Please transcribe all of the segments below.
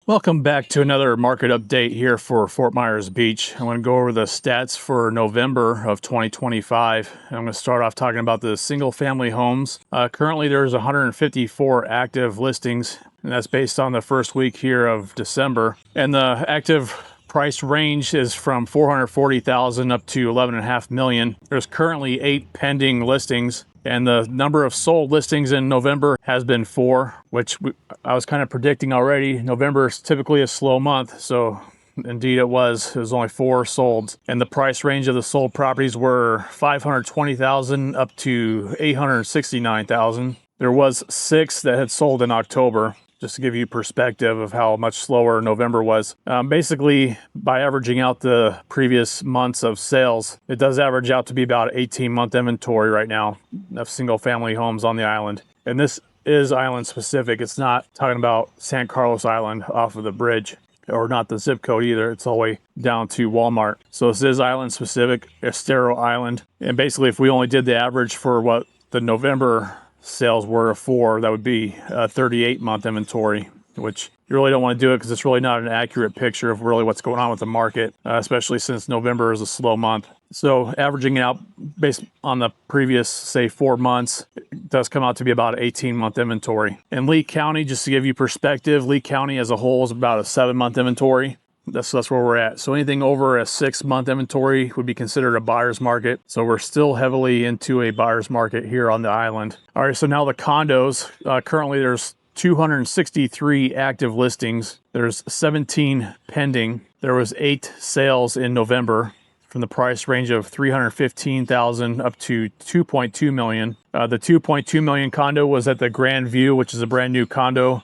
Welcome back to another market update here for Fort Myers Beach. I want to go over the stats for November of 2025. I'm going to start off talking about the single family homes. Currently there's 154 active listings, and that's based on the first week here of December. And the active price range is from $440,000 up to $11.5 million. There's currently 8 pending listings. And the number of sold listings in November has been 4, which I was kind of predicting already. November is typically a slow month, so indeed it was. It was only 4 sold. And the price range of the sold properties were $520,000 up to $869,000. There was 6 that had sold in October, just to give you perspective of how much slower November was. Basically, by averaging out the previous months of sales, it does average out to be about 18-month inventory right now of single-family homes on the island. And this is island specific. It's not talking about San Carlos Island off of the bridge, or not the zip code either. It's all the way down to Walmart. So this is island specific, Estero Island. And basically, if we only did the average for what the November sales were of 4, that would be a 38-month inventory, which you really don't want to do it because it's really not an accurate picture of really what's going on with the market, especially since November is a slow month. So averaging it out based on the previous, say, 4 months, it does come out to be about an 18-month inventory. In Lee County, just to give you perspective, Lee County as a whole is about a 7-month inventory. That's where we're at. So anything over a 6-month inventory would be considered a buyer's market. So we're still heavily into a buyer's market here on the island. All right, so now the condos. Currently there's 263 active listings. There's 17 pending. There was 8 sales in November from the price range of $315,000 up to $2.2 million. The $2.2 million condo was at the Grand View, which is a brand new condo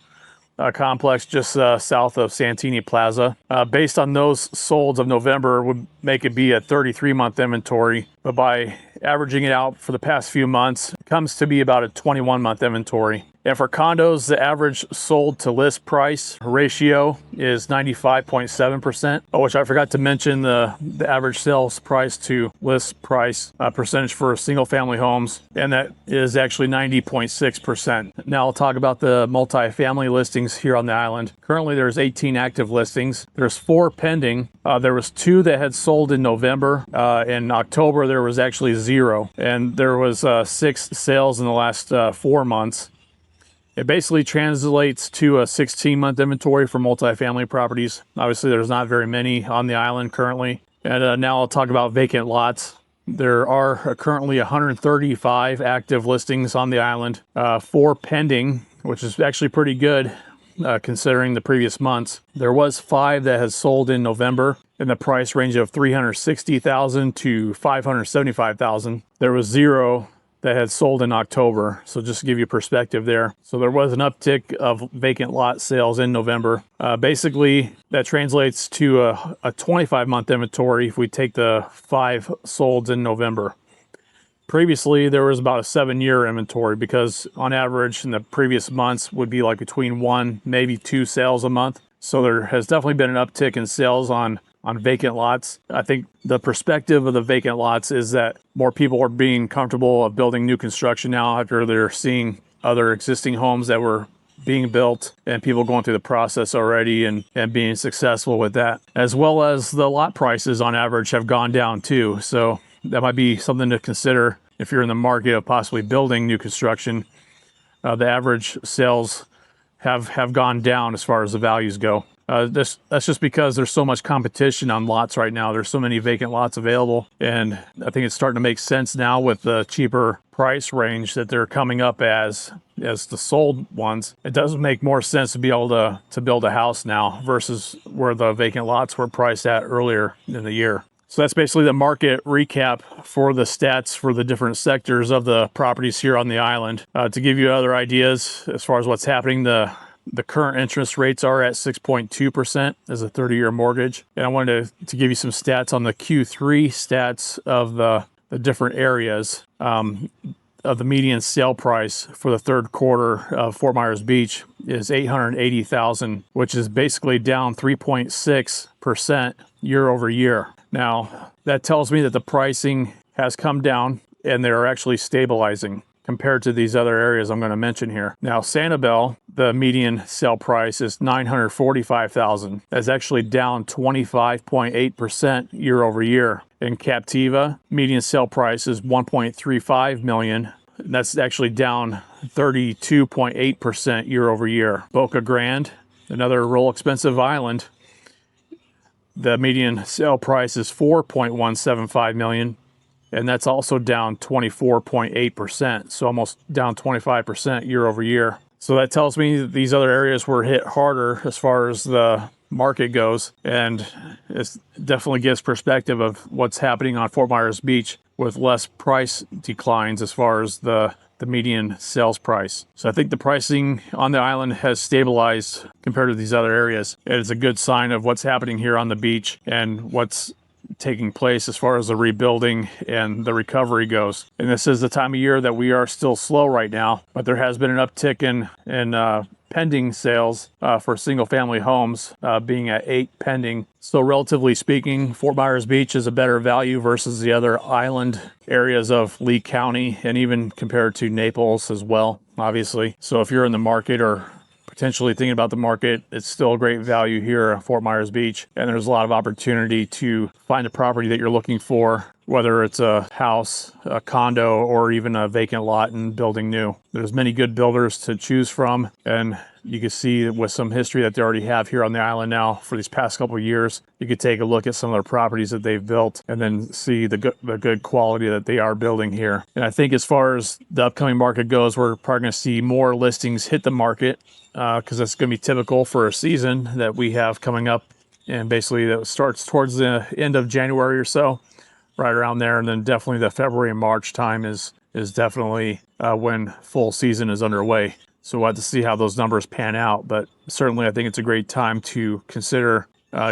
complex just south of Santini Plaza. Based on those solds of November would make it be a 33-month inventory, but by averaging it out for the past few months, it comes to be about a 21-month inventory. And for condos, the average sold to list price ratio is 95.7%, which I forgot to mention the average sales price to list price percentage for single family homes, and that is actually 90.6%. Now I'll talk about the multifamily listings here on the island. Currently there's 18 active listings. There's 4 pending. There was 2 that had sold in November. In October there was actually 0, and there was 6 sales in the last 4 months. It basically translates to a 16-month inventory for multifamily properties. Obviously, there's not very many on the island currently. And now I'll talk about vacant lots. There are currently 135 active listings on the island, 4 pending, which is actually pretty good considering the previous months. There was 5 that has sold in November in the price range of $360,000 to $575,000. There was 0 that had sold in October. So just to give you perspective there. So there was an uptick of vacant lot sales in November. Basically, that translates to a 25-month inventory if we take the 5 solds in November. Previously, there was about a 7-year inventory because on average in the previous months would be like between 1, maybe 2 sales a month. So there has definitely been an uptick in sales on vacant lots. I think the perspective of the vacant lots is that more people are being comfortable of building new construction now after they're seeing other existing homes that were being built and people going through the process already and being successful with that. As well as the lot prices on average have gone down too. So that might be something to consider if you're in the market of possibly building new construction. The average sales have gone down as far as the values go. That's just because there's so much competition on lots right now. There's so many vacant lots available, and I think it's starting to make sense now with the cheaper price range that they're coming up as the sold ones. It does make more sense to be able to build a house now versus where the vacant lots were priced at earlier in the year. So that's basically the market recap for the stats for the different sectors of the properties here on the island. To give you other ideas as far as what's happening, the current interest rates are at 6.2% as a 30-year mortgage. And I wanted to give you some stats on the Q3 stats of the different areas of the median sale price for the third quarter of Fort Myers Beach is $880,000, which is basically down 3.6% year over year. Now, that tells me that the pricing has come down and they're actually stabilizing. compared to these other areas I'm going to mention here. Now, Sanibel, the median sale price is $945,000. That's actually down 25.8% year over year. In Captiva, median sale price is $1.35 million. That's actually down 32.8% year over year. Boca Grande, another real expensive island, the median sale price is $4.175 million, and that's also down 24.8%, so almost down 25% year over year. So that tells me that these other areas were hit harder as far as the market goes, and it definitely gives perspective of what's happening on Fort Myers Beach with less price declines as far as the median sales price. So I think the pricing on the island has stabilized compared to these other areas. It is a good sign of what's happening here on the beach and what's taking place as far as the rebuilding and the recovery goes. And this is the time of year that we are still slow right now, but there has been an uptick in pending sales for single family homes, being at 8 pending. So relatively speaking, Fort Myers Beach is a better value versus the other island areas of Lee County, and even compared to Naples as well, obviously. So if you're in the market or potentially thinking about the market, it's still a great value here at Fort Myers Beach, and there's a lot of opportunity to find a property that you're looking for, whether it's a house, a condo, or even a vacant lot and building new. There's many good builders to choose from, and you can see with some history that they already have here on the island now for these past couple of years. You could take a look at some of the properties that they've built and then see the good quality that they are building here. And I think as far as the upcoming market goes, we're probably going to see more listings hit the market, because that's going to be typical for a season that we have coming up. And basically that starts towards the end of January or so, right around there. And then definitely the February and March time is definitely when full season is underway. So we'll have to see how those numbers pan out. But certainly I think it's a great time to consider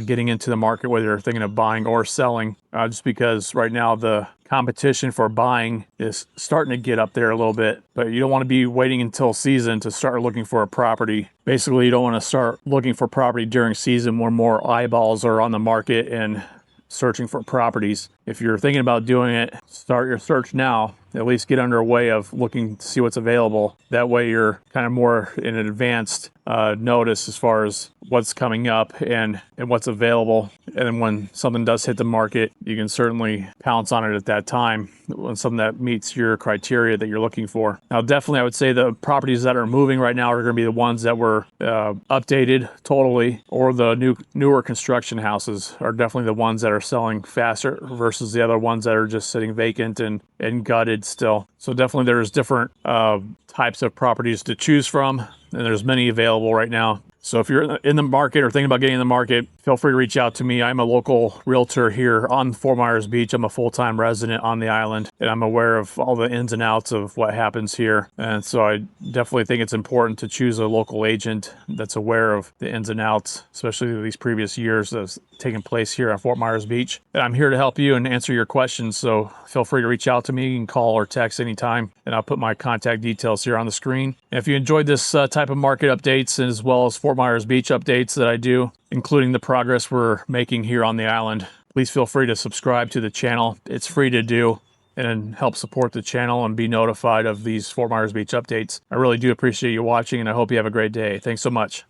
getting into the market, whether you're thinking of buying or selling, just because right now the competition for buying is starting to get up there a little bit. But you don't want to be waiting until season to start looking for a property. Basically, you don't want to start looking for property during season when more eyeballs are on the market and searching for properties. If you're thinking about doing it, start your search now. At least get underway of looking to see what's available. That way you're kind of more in advanced notice as far as what's coming up and what's available. And then when something does hit the market, you can certainly pounce on it at that time when something that meets your criteria that you're looking for. Now, definitely I would say the properties that are moving right now are going to be the ones that were updated totally, or the newer construction houses are definitely the ones that are selling faster versus the other ones that are just sitting vacant and gutted still. So definitely there's different types of properties to choose from, and there's many available right now. So if you're in the market or thinking about getting in the market, feel free to reach out to me. I'm a local realtor here on Fort Myers Beach. I'm a full-time resident on the island, and I'm aware of all the ins and outs of what happens here. And so I definitely think it's important to choose a local agent that's aware of the ins and outs, especially these previous years that's taken place here at Fort Myers Beach. And I'm here to help you and answer your questions. So feel free to reach out to me. You can call or text anytime, and I'll put my contact details here on the screen. And if you enjoyed this type of market updates, as well as Fort Myers Beach updates that I do, including the progress we're making here on the island, please feel free to subscribe to the channel. It's free to do, and help support the channel and be notified of these Fort Myers Beach updates. I really do appreciate you watching, and I hope you have a great day. Thanks so much.